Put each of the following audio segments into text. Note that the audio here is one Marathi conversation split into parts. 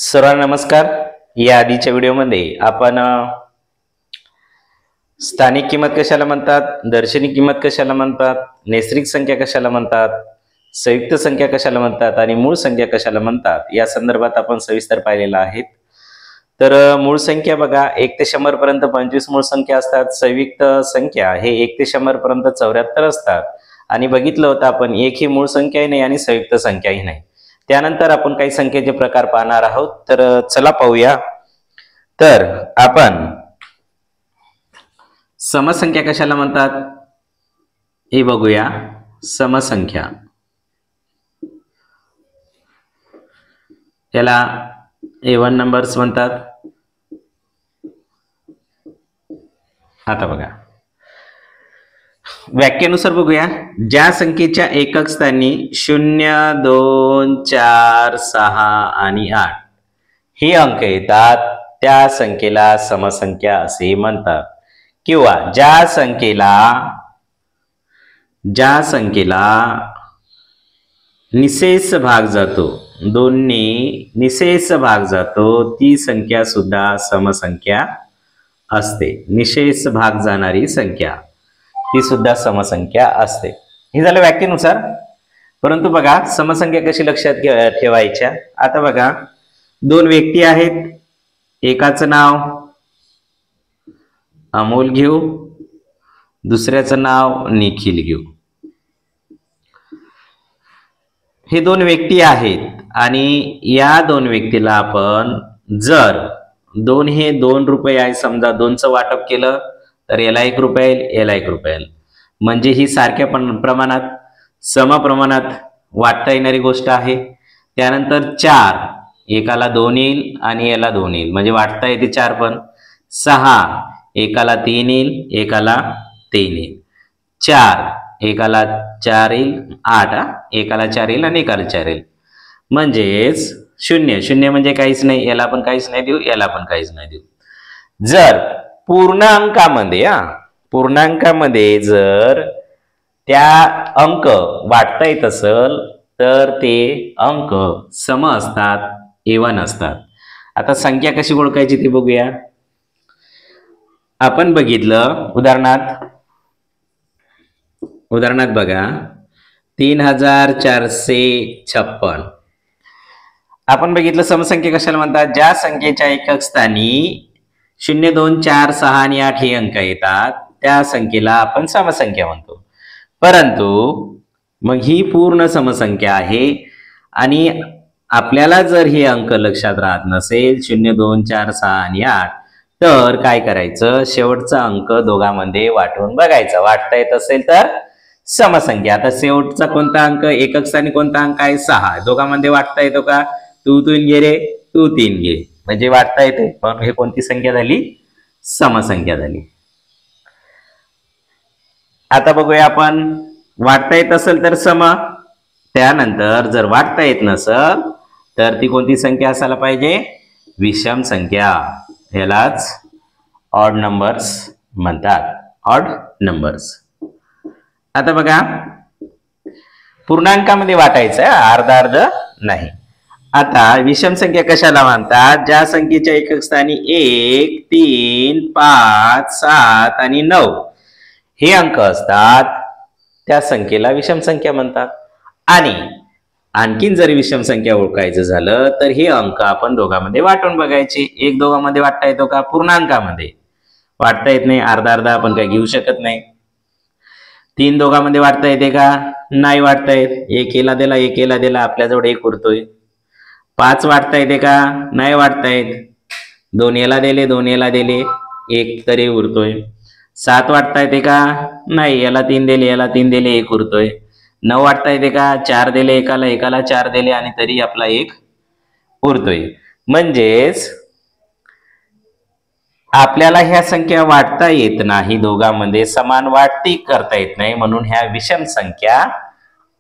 सर्वांना नमस्कार. या आधीच्या व्हिडिओमध्ये आपण स्थानिक किंमत कशाला म्हणतात, दर्शनी किंमत कशाला म्हणतात, नैसर्गिक संख्या कशाला म्हणतात, संयुक्त संख्या कशाला म्हणतात आणि मूळ संख्या कशाला म्हणतात या संदर्भात आपण सविस्तर पाहिलेला आहे. तर मूळ संख्या बघा 1 ते 100 पर्यंत 25 मूळ संख्या असतात. संयुक्त संख्या हे 1 ते 100 पर्यंत 74 असतात. आणि बघितलं होतं आपण एक ही मूळ संख्याही नाही आणि संयुक्त संख्याही नाही. त्यानंतर आपण काही संख्येचे प्रकार पाहणार आहोत. तर चला पाहूया. तर आपण समसंख्या कशाला म्हणतात हे बघूया. समसंख्या याला इव्हन नंबर्स म्हणतात. आता बघा व्याख्येनुसार बघूया. ज्या संख्येच्या एकक स्थानी 0, 2, 4, 6 आणि 8 हे अंक येतात त्या संख्येला समसंख्या असे म्हणतात. किंवा ज्या संख्येला निशेष भाग जातो, दोन्ही निशेष भाग जातो, ती संख्या सुद्धा समसंख्या असते. निशेष भाग जाणारी संख्या ती सुद्धा समसंख्या असते. हे झालं व्याख्येनुसार. परंतु बघा समसंख्या कशी लक्षात ठेवायच्या. आता बघा दोन व्यक्ती आहेत. एकाचं नाव अमोल घेऊ, दुसऱ्याचं नाव निखिल घेऊ. हे दोन व्यक्ती आहेत आणि या दोन व्यक्तीला आपण जर दोन हे 2 रुपये आहे समजा, 2चं वाटप केलं तर याला 1 रुपया येईल, याला 1 रुपया येईल. म्हणजे ही सारख्या प्रमाणात समप्रमाणात वाटता येणारी गोष्ट आहे. त्यानंतर 4 एकाला 2 येईल आणि याला 2 येईल, म्हणजे वाटता येते 4 पण. 6 एकाला 3 येईल, एकाला 3 येईल. 4 एकाला 4 येईल, 8 एकाला 4 येईल आणि एकाला 4 येईल. म्हणजेच 0 0 म्हणजे काहीच नाही, याला पण काहीच नाही देऊ, याला पण काहीच नाही देऊ. जर पूर्णांकामध्ये जर त्या अंक वाटता येत असेल तर ते अंक सम असतात, इव्हन असतात. आता संख्या कशी ओळखायची ते बघूया. आपण बघितलं उदाहरणात बघा 3456. आपण बघितलं समसंख्या कशाला म्हणतात. ज्या संख्येच्या एकक स्थानी 0, 2, 4, 6 आणि 8 हे अंक येतात त्या संख्येला आपण समसंख्या म्हणतो. परंतु मग ही पूर्ण समसंख्या आहे आणि आपल्याला जर हे अंक लक्षात राहत नसेल 0, 2, 4, 6 आणि 8 तर काय करायचं, शेवटचा अंक दोघांमध्ये वाटून बघायचा. वाटता येत असेल तर समसंख्या. आता शेवटचा कोणता अंक, एकक स्थानी कोणता अंक आहे 6, दोघांमध्ये वाटता येतो का. तू 3 घे रे, तू 3 घे, म्हणजे वाटता येते. पण हे कोणती संख्या झाली, समसंख्या झाली. आता बघूया आपण. वाटता येत असेल तर सम, त्यानंतर जर वाटता येत नसेल तर ती कोणती संख्या असायला पाहिजे, विषम संख्या. यालाच ऑड नंबर्स म्हणतात, ऑड नंबर्स. आता बघा पूर्णांकामध्ये वाटायचं, अर्ध अर्ध नाही. आता विषम संख्या कशाला म्हणतात. ज्या संख्येच्या एकक स्थानी 1, 3, 5, 7 आणि 9 हे अंक असतात त्या संख्येला विषम संख्या म्हणतात. आणि आणखीन जर विषम संख्या ओळखायचं झालं तर हे अंक आपण दोघांमध्ये वाटून बघायचे. एक दोघांमध्ये वाटता येतो का, पूर्णांकामध्ये वाटता येत नाही, अर्धा अर्धा आपण काही घेऊ शकत नाही. 3 दोघांमध्ये वाटता येते का, नाही वाटता येत. 1 याला दिला, 1 याला दिला, आपल्याजवळ 1 उरतोय. 5 वाटता येते का, नाही वाटता येत. 2 याला दिले, 2 याला दिले, 1 तरी उरतोय. 7 वाटता येते का, नाही, याला 3 दिले, याला 3 दिले, 1 उरतोय. 9 वाटता येते का, 4 दिले एकाला, एकाला 4 दिले आणि तरी आपला 1 उरतोय. म्हणजेच आपल्याला ह्या संख्या वाटता येत नाही, दोघांमध्ये समान वाटती करता येत नाही, म्हणून ह्या विषम संख्या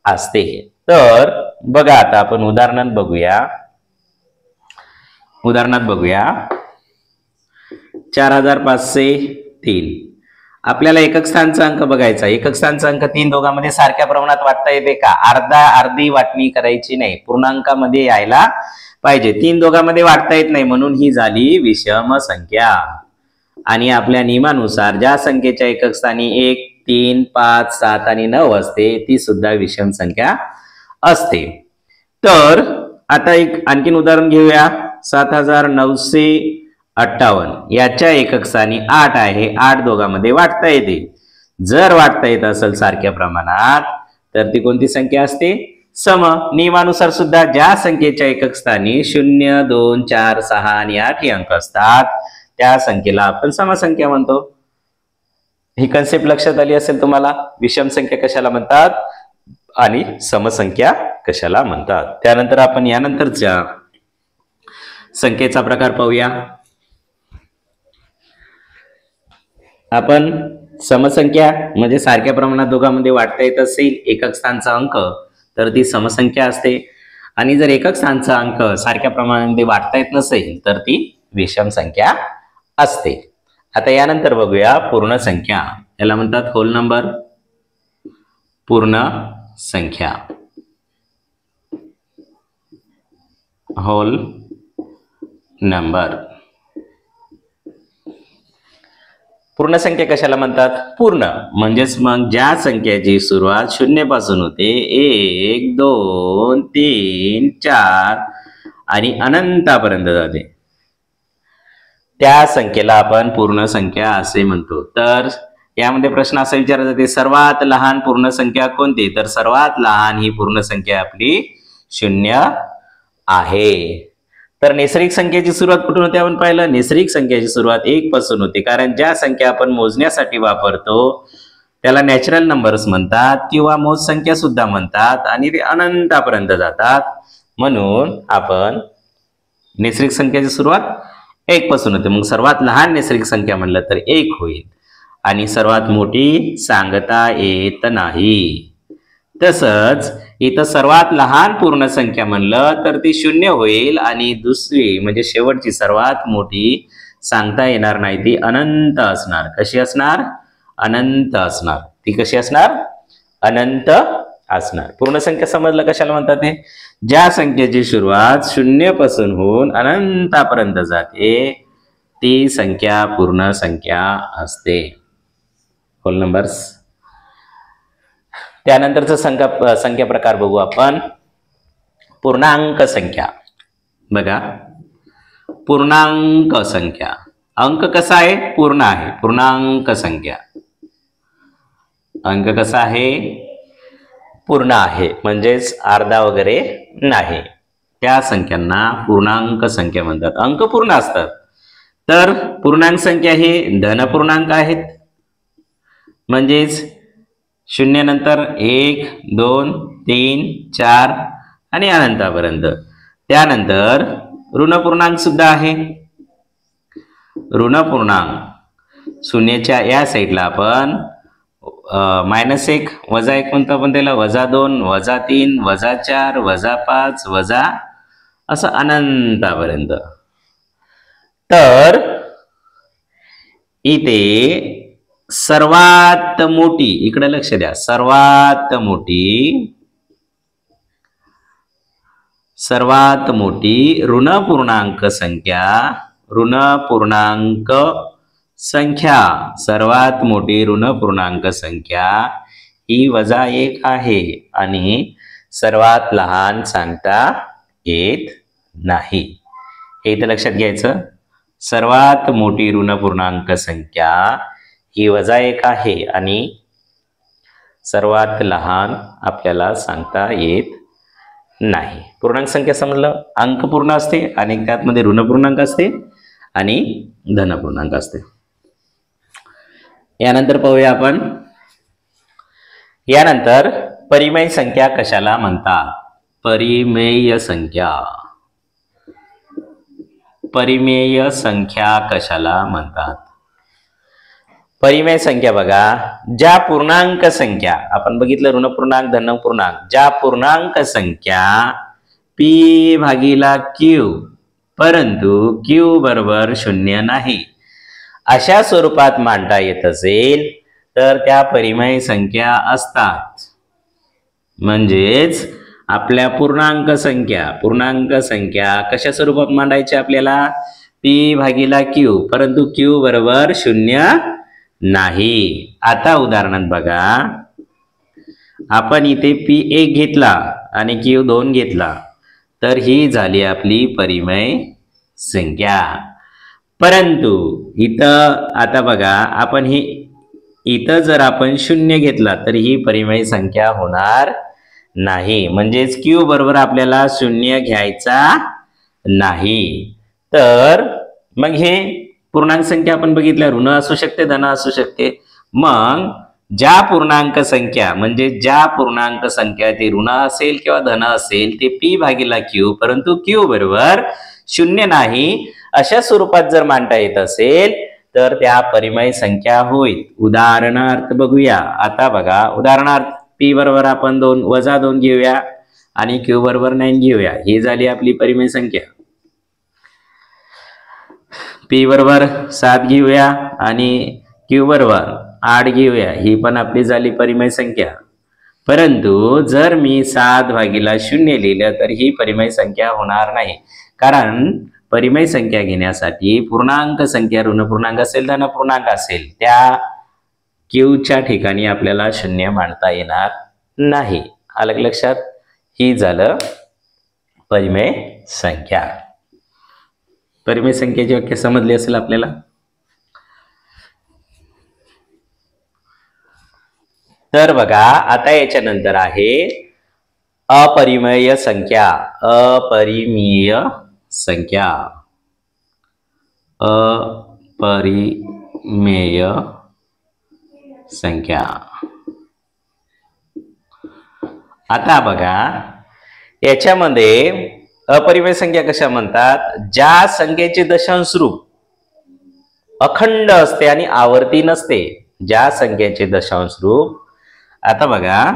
असते. तर बघा आता आपण उदाहरणात बघूया. 4503. आपल्याला एकक स्थानचा अंक बघायचा. एकक स्थानचा अंक 3 दोघांमध्ये सारख्या प्रमाणात वाटता येते का? अर्धी वाटणी करायची नाही, पूर्णांकामध्ये यायला पाहिजे. 3 दोघांमध्ये वाटता येत नाही म्हणून ही झाली विषम संख्या. आणि आपल्या नियमानुसार ज्या संख्येच्या एकक स्थानी 1, 3, 5, 7 आणि 9 असते ती सुद्धा विषम संख्या असते. तर आता एक आणखीन उदाहरण घेऊया. 7958 याच्या एकक स्थानी 8 आहे. 8 दोघांमध्ये वाटता येते. जर वाटता येत असेल सारख्या प्रमाणात तर ती कोणती संख्या असते? सम. नियमानुसार सुद्धा ज्या संख्येच्या एकक स्थानी 0, 2, 4, 6 आणि 8 हे अंक असतात त्या संख्येला आपण समसंख्या म्हणतो. ही कन्सेप्ट लक्षात आली असेल तुम्हाला. विषम संख्या कशाला म्हणतात आणि समसंख्या कशाला म्हणतात. त्यानंतर आपण यानंतरच्या संख्येचा प्रकार पाहूया. आपण समसंख्या म्हणजे सारख्या प्रमाणात दोघांमध्ये वाटता येत असेल एकक स्थानचा अंक तर ती समसंख्या असते. आणि जर एकक स्थानचा अंक सारख्या प्रमाणामध्ये वाटता येत नसेल तर ती विषम संख्या असते. आता यानंतर बघूया पूर्ण संख्या. याला म्हणतात होल नंबर. पूर्ण संख्या. Whole number. पूर्ण संख्या कशाला म्हणतात? पूर्ण म्हणजेच मग ज्या संख्येची सुरुवात 0 पासून होते, 1, 2, 3, 4 आणि अनंतापर्यंत जाते त्या संख्येला आपण पूर्ण संख्या असे म्हणतो. तर यामध्ये प्रश्न असा विचारला जाते सर्वात लहान पूर्ण संख्या कोणती? तर सर्वात लहान ही पूर्ण संख्या आपली 0 आहे. तर नैसर्गिक संख्येची सुरुवात कुठून होते आपण पाहिलं. नैसर्गिक संख्येची सुरुवात 1 पासून होते, कारण ज्या संख्या आपण मोजण्यासाठी वापरतो त्याला नॅचरल नंबर्स म्हणतात किंवा मोज संख्या सुद्धा म्हणतात आणि ते अनंतापर्यंत जातात. म्हणून आपण नैसर्गिक संख्येची सुरुवात 1 पासून होते. मग सर्वात लहान नैसर्गिक संख्या म्हणलं तर 1 होईल आणि सर्वात मोठी सांगता येत नाही. तसंच इथं सर्वात लहान पूर्ण संख्या म्हणलं तर ती 0 होईल आणि दुसरी म्हणजे शेवटची सर्वात मोठी सांगता येणार नाही, ती अनंत असणार. कशी असणार? अनंत असणार. ती कशी असणार? अनंत असणार. पूर्ण संख्या समजलं कशाला म्हणतात ते? ज्या संख्येची सुरुवात 0 पासून होऊन अनंतापर्यंत जाते ती संख्या पूर्ण संख्या असते. Whole numbers. त्यानंतरचा संख्या प्रकार बघू आपण. पूर्णांक संख्या. बघा पूर्णांक संख्या. अंक कसा आहे? पूर्ण आहे. पूर्णांक संख्या अंक कसा आहे? पूर्ण आहे म्हणजेच अर्धा वगैरे नाही. त्या संख्यांना पूर्णांक संख्या म्हणतात. अंक पूर्ण असतात. तर पूर्णांक संख्या हे धनपूर्णांक आहेत. म्हणजेच 0 नंतर 1, 2, 3, 4 आणि अनंतापर्यंत. त्यानंतर ऋणपूर्णांक सुद्धा आहे. ऋणपूर्णांक शून्याच्या या साईडला आपण -1 -1 म्हणतो आपण त्याला, -2 -3 -4 -5 वजा असं अनंतापर्यंत. तर इथे सर्वात मोठी, इकडे लक्ष द्या, सर्वात मोठी ऋणपूर्णांक संख्या सर्वात मोठी ऋणपूर्णांक संख्या ही -1 आहे आणि सर्वात लहान सांगता येत नाही. हे इथे लक्षात घ्यायचं. सर्वात मोठी ऋणपूर्णांक संख्या ही -1 आहे आणि सर्वात लहान आपल्याला सांगता येत नाही. पूर्णांक संख्या समजलं. अंक पूर्ण असते आणि त्यामध्ये ऋणपूर्णांक असते आणि धनपूर्णांक असते. यानंतर पाहूया आपण. यानंतर परिमेय संख्या कशाला म्हणतात? परिमेय संख्या. परिमेय संख्या कशाला म्हणतात? परिमेय संख्या बघा, ज्या पूर्णांक संख्या आपण बघितलं ऋणपूर्णांक धनपूर्णांक, ज्या पूर्णांक संख्या p भागीला q परंतु q बरोबर 0 नाही अशा स्वरूपात मांडता येत असेल तर त्या परिमेय संख्या असतात. म्हणजेच आपल्या पूर्णांक संख्या कशा स्वरूपात मांडायची आपल्याला? P भागिला Q, परंतु Q बरोबर 0 नाही. आता उदाहरणात बघा, आपण इथे P1 घेतला आणि Q2 घेतला तर ही झाली आपली परिमेय संख्या. परंतु इथं आता बघा, आपण ही इथं जर आपण 0 घेतला तर ही परिमेय संख्या होणार नाही. म्हणजेच Q बरोबर आपल्याला 0 घ्यायचा नाही. तर मग हे पूर्णांक संख्या आपण बघितल्या, ऋण असू शकते, धन असू शकते. मग ज्या पूर्णांक संख्या ते ऋण असेल किंवा धन असेल ते P भागिला Q, परंतु Q बरोबर 0 नाही अशा स्वरूपात जर मांडता येत असेल तर त्या परिमेय संख्या होईल. उदाहरणार्थ बघूया. आता बघा, उदाहरणार्थ P बरोबर आपण 2 घेऊया आणि Q बरोबर 9 घेऊया. ही झाली आपली परिमेय संख्या. P बरोबर 7 घेऊया आणि Q बरोबर 8 घेऊया. ही पण आपली झाली परिमेय संख्या. परंतु जर मी 7 भागिला 0 लिहिलं तर ही परिमेय संख्या होणार नाही. कारण परिमेय संख्या घेण्यासाठी पूर्णांक संख्या ऋण पूर्णांक असेल, धन पूर्णांक असेल, त्या Qच्या ठिकाणी आपल्याला 0 मांडता येणार नाही. आलं लक्षात? ही झालं परिमेय संख्या. परिमेय संख्येची व्याख्या समजली असेल आपल्याला. तर बघा, आता याच्यानंतर आहे अपरिमेय संख्या. अपरिमेय संख्या. अपरिमेय संख्या. आता बघा, याच्यामध्ये अपरिमेय संख्या कशा म्हणतात? ज्या संख्येचे दशांश रूप अखंड असते आणि आवर्ती नसते. ज्या संख्येचे दशांश रूप, आता बघा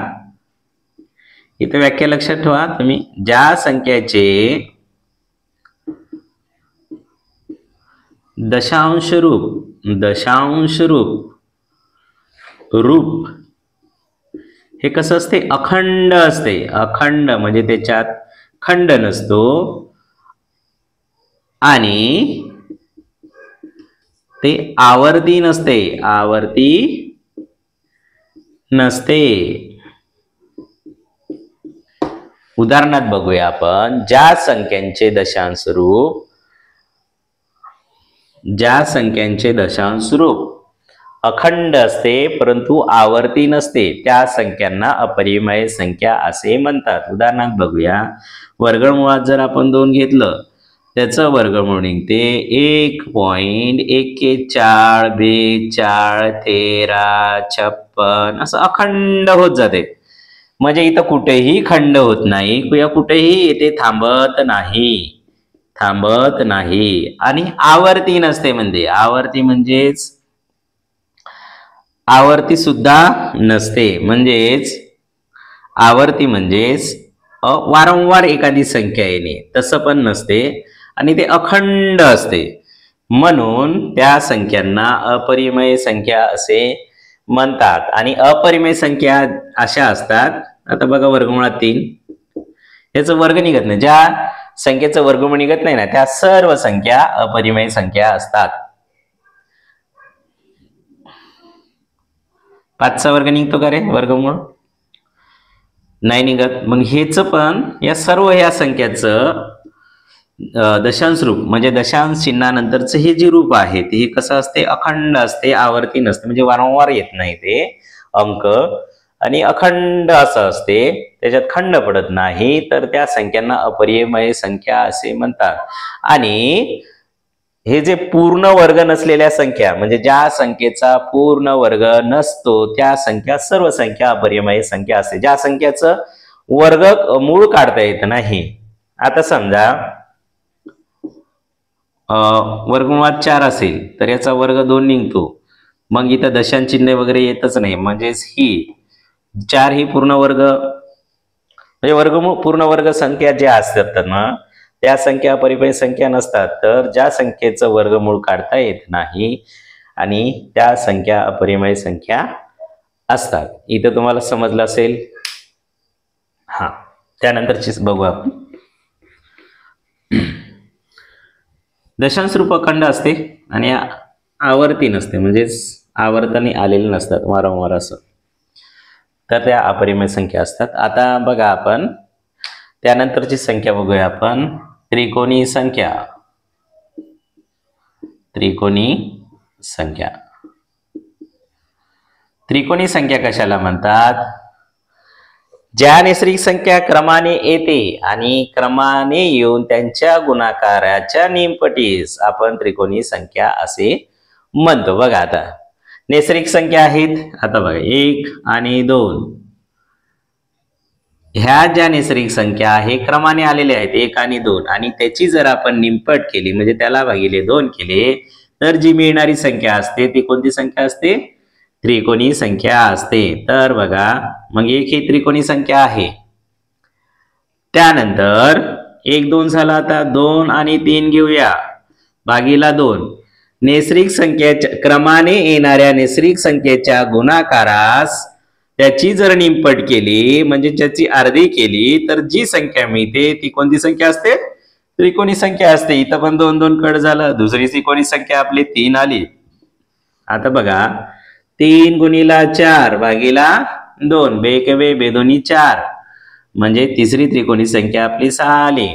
इथे व्याख्या लक्षात ठेवा तुम्ही. ज्या संख्येचे दशांश रूप हे कसं असते? अखंड असते. अखंड म्हणजे त्याच्यात खंड नसतो आणि ते आवर्ती नसते. उदाहरणात बघूया आपण. ज्या संख्यांचे दशांश रूप अखंड असते परंतु आवर्ती नसते त्या संख्यांना अपरिमेय संख्या असे म्हणतात. उदाहरणात बघूया. वर्गमुळात जर आपण 2 घेतलं त्याचं वर्गमूळ निघते 1.14421356 असं अखंड होत जाते. म्हणजे इथं कुठेही खंड होत नाही किंवा कुठेही येथे थांबत नाही आणि आवर्ती नसते. म्हणजे आवर्ती सुद्धा नसते. म्हणजेच वारंवार एखादी संख्या येणे तसं पण नसते आणि ते अखंड असते. म्हणून त्या संख्यांना अपरिमेय संख्या असे म्हणतात. आणि अपरिमेय संख्या अशा असतात. आता बघा, वर्गमुळात 3 याचं वर्ग निघत नाही. ज्या संख्येचं वर्गमूळ निघत नाही ना त्या सर्व संख्या अपरिमेय संख्या असतात. 5चा वर्ग निघतो का रे? वर्गमूळ नाही निघत. मग हेच पण या सर्व ह्या संख्याचं दशांश रूप म्हणजे दशांश चिन्हानंतरचं हे जे रूप आहे ते कसं असते? अखंड असते, आवर्ती नसते. म्हणजे वारंवार येत नाही ते अंक आणि अखंड असं असते, त्याच्यात खंड पडत नाही. तर त्या संख्यांना अपरिमेय संख्या असे म्हणतात. आणि हे जे पूर्ण वर्ग नसलेल्या संख्या म्हणजे ज्या संख्येचा पूर्ण वर्ग नसतो त्या संख्या सर्व संख्या अपरिमेय संख्या असते. ज्या संख्याचं वर्गमूळ काढता येत नाही. आता समजा वर्गमुळात 4 असेल तर याचा वर्ग 2 निघतो. मग इथं दशांश चिन्ह वगैरे येतच नाही. म्हणजेच ही 4 ही पूर्ण वर्ग म्हणजे वर्गमूळ पूर्ण वर्ग संख्या ज्या असतात ना त्या संख्या अपरिमेय संख्या नसतात. तर ज्या संख्येचं वर्गमूळ काढता येत नाही आणि त्या संख्या अपरिमेय संख्या असतात. इथं तुम्हाला समजलं असेल. हा, त्यानंतरचीच बघू आपण. दशांश रूप अखंड असते आणि आवर्ती नसते, म्हणजेच आवर्तने आलेले नसतात वारंवार असं, तर त्या अपरिमेय संख्या असतात. आता बघा आपण त्यानंतरची संख्या बघूया आपण. त्रिकोणी संख्या. त्रिकोणी संख्या. त्रिकोणी संख्या कशाला म्हणतात? ज्या नैसर्गिक संख्या क्रमाने येते आणि क्रमाने येऊन त्यांच्या गुणाकाराच्या निमपटीस आपण त्रिकोणी संख्या असे म्हणतो. बघा आता नैसर्गिक संख्या आहेत. आता बघा 1 आणि 2 ह्या ज्या नैसर्गिक संख्या आहे क्रमाने आलेल्या आहेत 1 आणि 2, आणि त्याची जर आपण निमपट केली म्हणजे त्याला भागिले 2 केले तर जी मिळणारी संख्या असते ती कोणती संख्या असते? त्रिकोणी संख्या असते. तर बघा मग 1 ही त्रिकोणी संख्या आहे. त्यानंतर 1 2 झाला. आता 2 आणि 3 घेऊया भागीला 2. नैसर्गिक संख्येच्या क्रमाने येणाऱ्या नैसर्गिक संख्येच्या गुणाकारास त्याची जर निमपट केली म्हणजे त्याची अर्धी केली तर जी संख्या मिळते ती कोणती संख्या असते? त्रिकोणी संख्या असते. इथं पण 2 2 कट झालं. दुसरी त्रिकोणी संख्या आपली 3 आली. आता बघा 3 गुणिला 4 भागीला 2 बेकवे बेदोनी 4 म्हणजे तिसरी त्रिकोणी संख्या आपली 6 आली.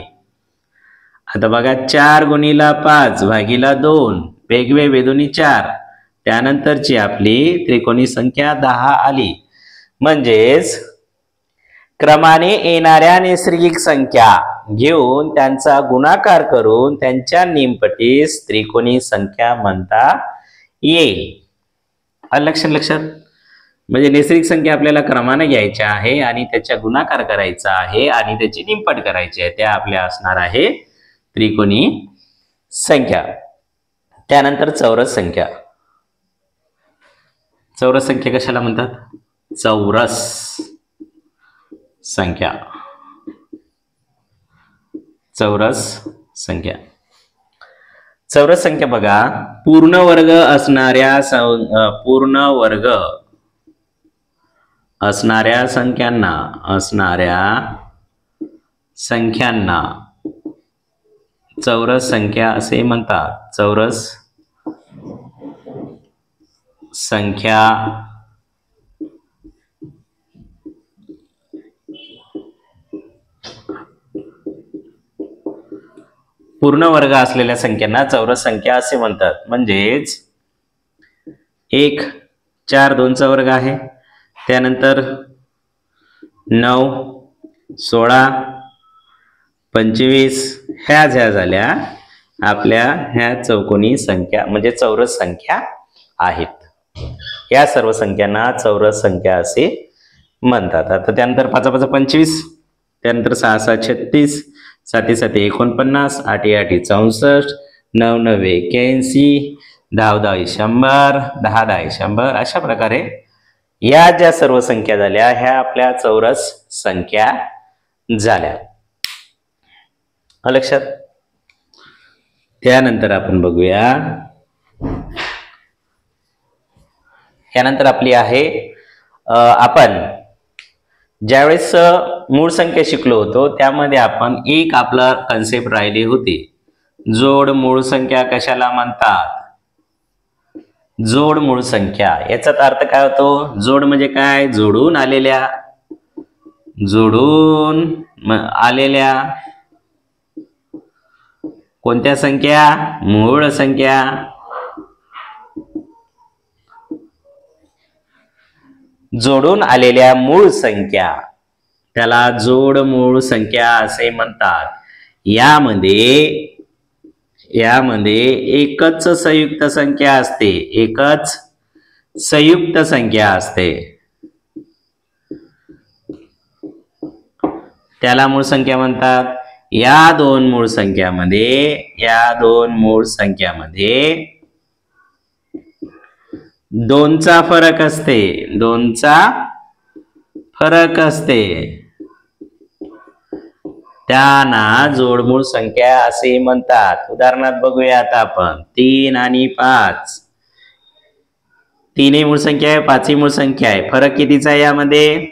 आता बघा 4 गुणिला 5 भागीला 2 बेकवे बेदोनी 4, त्यानंतरची आपली त्रिकोणी संख्या 10 आली. म्हणजेच क्रमाने येणाऱ्या नैसर्गिक संख्या घेऊन त्यांचा गुणाकार करून त्यांच्या निमपटीस त्रिकोणी संख्या म्हणता येईल. लक्षात म्हणजे नैसर्गिक संख्या आपल्याला क्रमाने घ्यायच्या आहे आणि त्याच्या गुणाकार करायचा आहे आणि त्याची निमपट करायची आहे. त्या आपल्या असणार आहे त्रिकोणी संख्या. त्यानंतर चौरस संख्या. चौरस संख्या कशाला म्हणतात? चौरस संख्या. चौरस संख्या. चौरस संख्या बघा पूर्ण वर्ग असणाऱ्या संख्यांना चौरस संख्या असे म्हणतात. चौरस संख्या पूर्ण वर्ग असलेल्या संख्यांना चौरस संख्या असे म्हणतात. म्हणजेच 1 4 2चा वर्ग आहे. त्यानंतर 9 16 25 ह्या झाल्या आपल्या ह्या चौकोनी संख्या म्हणजे चौरस संख्या आहेत. या सर्व संख्यांना चौरस संख्या असे म्हणतात. आता त्यानंतर 5 5 25, त्यानंतर 6 6 36, 7 7 49, 8 8 64, 9 9 81, 10 10 100, 10 10 100. अशा प्रकारे या ज्या सर्व संख्या झाल्या ह्या आपल्या चौरस संख्या झाल्या. लक्षात. त्यानंतर आपण बघूया. यानंतर आपली आहे आपण ज्यावेळेस मूळ संख्या शिकलो होतो त्यामध्ये आपण एक आपला कन्सेप्ट राहिली होती. जोड मूळ संख्या कशाला म्हणतात? जोड मूळ संख्या. याचा अर्थ काय होतो? जोड म्हणजे काय? जोडून आलेल्या कोणत्या संख्या? मूळ संख्या. जोडून आलेल्या मूळ संख्या त्याला जोड मूळ संख्या असे म्हणतात. यामध्ये एकच संयुक्त संख्या असते. एकच संयुक्त संख्या असते त्याला मूळ संख्या म्हणतात. या दोन मूळ संख्यामध्ये दोनचा फरक असते. त्यांना जोडमूळ संख्या असे म्हणतात. उदाहरणार्थ बघूया आता आपण 3 आणि 5 3ही मूळ संख्या आहे, 5ही मूळ संख्या आहे. फरक कितीचा आहे यामध्ये?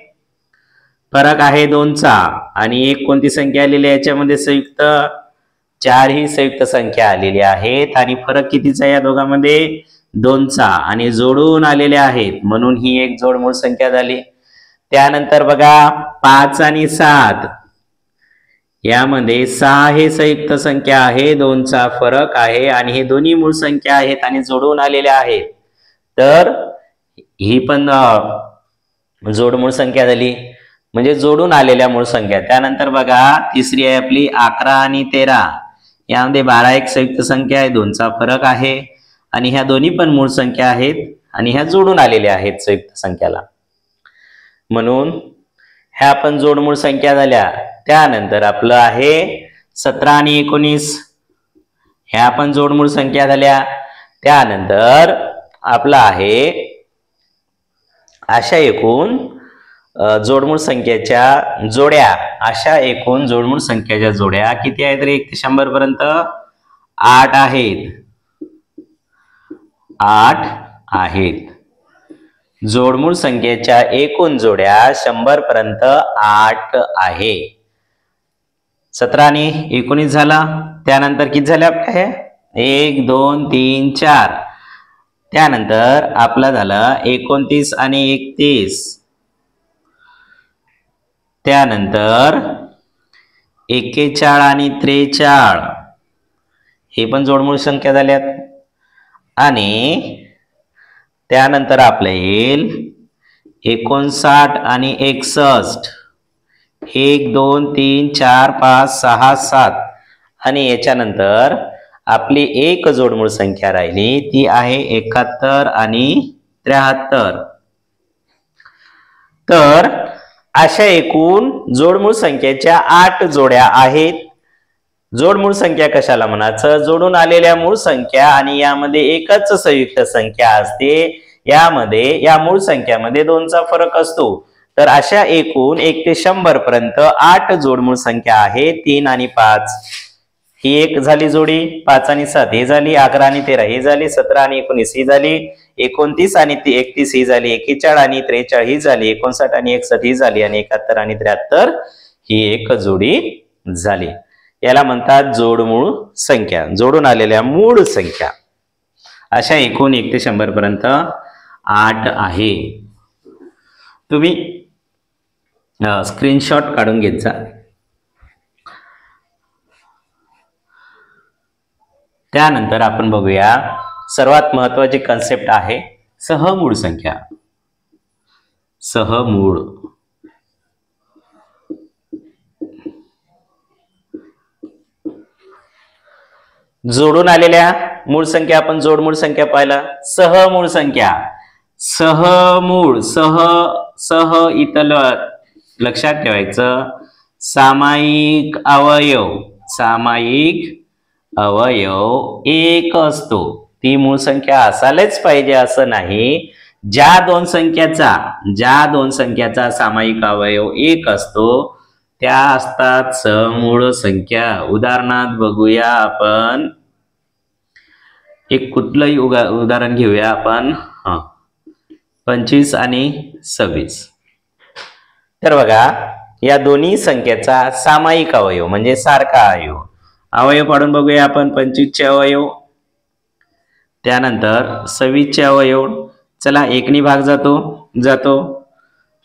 फरक आहे 2चा. आणि एक कोणती संख्या आलेली आहे याच्यामध्ये? संयुक्त. 4 ही संयुक्त संख्या आलेली आहेत आणि फरक कितीचा आहे या दोघांमध्ये? 2चा. आणि जोडून आलेल्या आहेत म्हणून ही एक जोड मूळ संख्या झाली. त्यानंतर बघा 5 आणि 7 यामध्ये 6 हे संयुक्त संख्या आहे, 2चा फरक आहे आणि हे दोन्ही मूळ संख्या आहेत आणि जोडून आलेल्या आहेत. तर ही पण जोड मूळ संख्या झाली, म्हणजे जोडून आलेल्या मूळ संख्या. त्यानंतर बघा तिसरी आहे आपली 11 आणि 13. यामध्ये 12 एक संयुक्त संख्या आहे, 2चा फरक आहे आणि ह्या दोन्ही पण मूळ संख्या आहेत आणि ह्या जोडून आलेल्या आहेत संयुक्त संख्याला, म्हणून ह्या पण जोड मूळ संख्या झाल्या. त्यानंतर आपलं आहे 17 आणि 19. ह्या पण जोड मूळ संख्या झाल्या. त्यानंतर आपलं आहे अशा एकूण जोडमूळ संख्येच्या जोड्या, अशा एकूण जोडमूळ संख्येच्या जोड्या किती आहेत रे? 1 ते 100 पर्यंत 8 आहेत. 8 आहेत. जोडमूळ संख्येच्या एकूण जोड्या 100 पर्यंत 8 आहे. 17 आणि 19 झाला. त्यानंतर किती झाले आपले? 1 2 3 4. त्यानंतर आपला झालं 29 आणि 31. त्यानंतर 41 आणि 43. हे पण जोडमूळ संख्या झाल्यात. आणि त्यानंतर आपलं येईल 59 आणि 61. 1 2 3 4 5 6 7. आणि याच्यानंतर आपली एक जोडमूळ संख्या राहिली, ती आहे 71 आणि 73. तर अशा एकूण जोडमूळ संख्येच्या 8 जोड्या आहेत. जोडमूळ संख्या कशाला म्हणायचं? जोडून आलेल्या मूळ संख्या आणि यामध्ये एकच संयुक्त संख्या असते, यामध्ये या मूळ संख्यामध्ये 2चा फरक असतो. तर अशा एकूण 1 ते 100 पर्यंत 8 जोडमूळ संख्या आहे. 3 आणि 5 ही एक झाली जोडी, 5 आणि 7 ही झाली, 11 आणि 13 ही झाली, 17 आणि 19 ही झाली, 29 आणि 31 ही झाली, 41 आणि 43 ही झाली, 59 आणि 61 ही झाली आणि 71 आणि 73 ही एक जोडी झाली. याला म्हणतात जोडमूळ संख्या, जोडून आलेल्या मूळ संख्या. अशा एकूण 1 ते 100 पर्यंत 8 आहे. तुम्ही स्क्रीनशॉट काढून घेत जा. त्यानंतर आपण बघूया सर्वात महत्वाची कन्सेप्ट आहे सहमूळ संख्या. सहमूळ. जोडून आलेल्या मूळ संख्या आपण जोडमूळ संख्या पाहिला. सहमूळ संख्या. सहमूळ. सह इथं लक्षात ठेवायचं सामायिक अवयव. सामायिक अवयव एक असतो. ती मूळ संख्या असायलाच पाहिजे असं नाही. ज्या दोन संख्याचा सामायिक अवयव एक असतो त्या असतात सहमूळ संख्या. उदाहरणार्थ बघूया आपण एक कुठलंही उदाहरण घेऊया आपण. 25 आणि 26. तर बघा या दोन्ही संख्येचा सामायिक अवयव म्हणजे सारखा अवयव पाडून बघूया आपण. 25 चे अवयव, त्यानंतर 26 चे अवयव. चला 1 नी भाग जातो.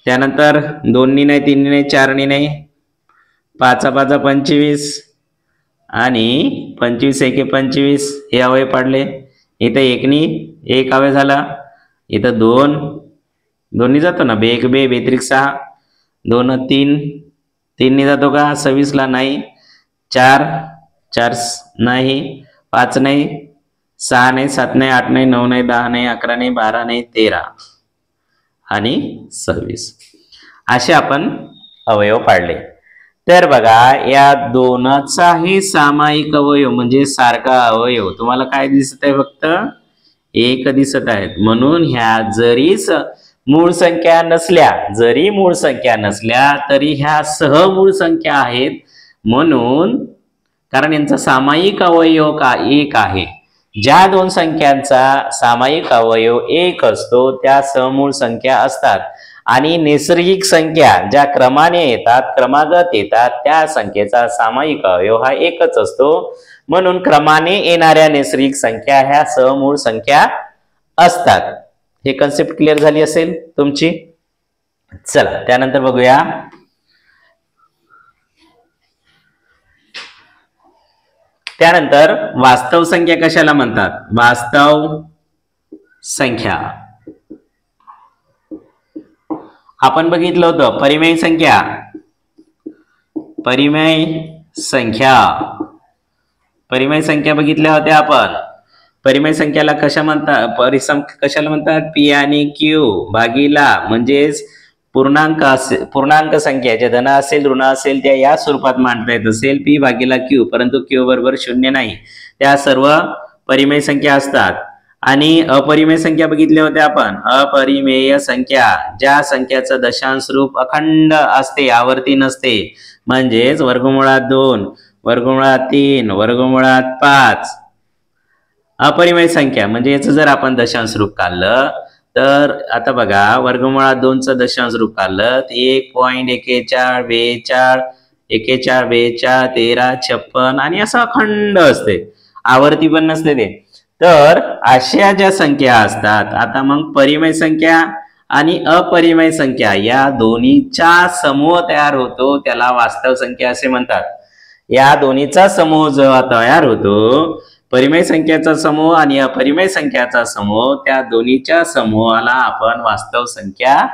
त्यानंतर 2 नी नाही, 3 नी नाही, 4 नी नाही, 5 5 25 आणि 25 1 25 हे अवयव पाडले. इथं 1 नी 1 अवयव झाला. इथं 2 नी जातो ना, 1 2 बेत्रिक 6, 2 3 नी जातो का? 26 ला नाही, 4 नाही, 5 नाही, 6 नाही, 7 नाही, 8 नाही, 9 नाही, 10 नाही, 11 नाही, 12 नाही, 13 आणि 26 असे आपण अवयव पाडले. तर बघा या दोनाचाही सामायिक अवयव म्हणजे सारखा अवयव तुम्हाला काय दिसत आहे? फक्त एक दिसत आहेत. म्हणून ह्या जरी मूळ संख्या नसल्या तरी ह्या सहमूळ संख्या आहेत. म्हणून कारण यांचा सामायिक अवयव एक आहे ज्या दोन संख्यांचा सामायिक अवयव एक असतो त्या समूळ संख्या असतात आणि नैसर्गिक संख्या ज्या क्रमाने येतात क्रमागत येतात त्या संख्येचा सामायिक अवयव हा एकच असतो, म्हणून क्रमाने येणाऱ्या नैसर्गिक संख्या ह्या समूळ संख्या असतात। हे कन्सेप्ट क्लिअर झाली असेल तुमची। चला त्यानंतर बघूया त्यानंतर वास्तव संख्या कशाला म्हणतात? वास्तव संख्या आपण बघितलं होतं परिमेय संख्या, परिमेय संख्या, परिमेय संख्या बघितल्या होत्या आपण। परिमेय संख्याला कशा म्हणतात? कशाला म्हणतात? पी आणि क्यू भागीला म्हणजेच पूर्णांक संख्या ज्या धन असेल ऋण असेल त्या या स्वरूपात मांडता येत असेल पी भागीला क्यू, परंतु क्यू बरोबर शून्य नाही, त्या सर्व परिमेय संख्या असतात। आणि अपरिमेय संख्या बघितल्या होत्या आपण। अपरिमेय संख्या ज्या संख्याचं दशांश रूप अखंड असते, आवर्ती नसते, म्हणजेच वर्गमुळात 2, वर्गमुळात 3, वर्गमुळात 5। अपरिमेय संख्या म्हणजे याचं जर आपण दशांश रूप काढलं तर आता बघा वर्गमुळात 2चं दशांश रूप काढलं 1.4142 4142 1356 आणि असं अखंड असते, आवर्ती पण नसते ते। तर अशा ज्या संख्या असतात, आता मग परिमेय संख्या आणि अपरिमेय संख्या या दोन्हीचा समूह तयार होतो, त्याला वास्तव संख्या असे म्हणतात। या दोन्हीचा समूह जेव्हा तयार होतो, परिमेय संख्याचा समूह आणि अपरिमेय संख्याचा समूह, त्या दोन्हीच्या समूहाला आपण वास्तव संख्या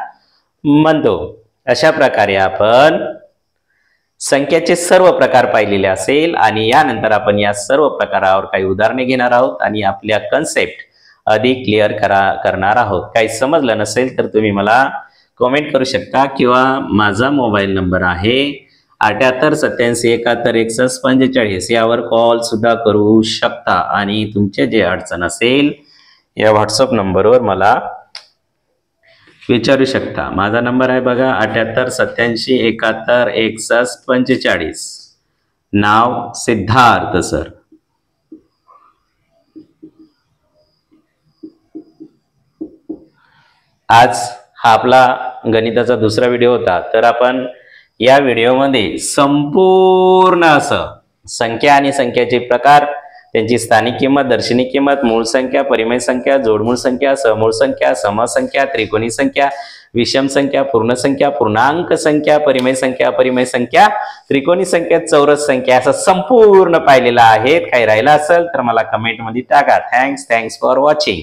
म्हणतो। अशा प्रकारे आपण संख्याचे सर्व प्रकार पाहिलेले असेल आणि यानंतर आपण या सर्व प्रकारावर काही उदाहरणे घेणार आहोत आणि आपल्या कन्सेप्ट अधिक क्लिअर करणार आहोत। काही समजलं नसेल तर तुम्ही मला कमेंट करू शकता किंवा माझा मोबाईल नंबर आहे 7887716145 यावर कॉल सुद्धा करू शकता आणि तुमचे जे अडचण असेल या व्हॉट्सअप नंबरवर मला विचारू शकता। माझा नंबर आहे बघा 7887716145। नाव सिद्धार्थ सर। आज हा आपला गणिताचा दुसरा व्हिडिओ होता, तर आपण या व्हिडिओमध्ये संपूर्ण असं संख्या आणि संख्याचे प्रकार, त्यांची स्थानिक किंमत, दर्शनी किंमत, मूळ संख्या, परिमेय संख्या, जोडमूळ संख्या, समूळ संख्या, समसंख्या, त्रिकोणी संख्या, विषम संख्या, पूर्ण संख्या, पूर्णांक संख्या, परिमेय संख्या, अपरिमेय संख्या, त्रिकोणी संख्या, चौरस संख्या असं संपूर्ण पाहिलेलं आहे। काही राहिलं असेल तर मला कमेंट मध्ये टाका। Thanks for watching.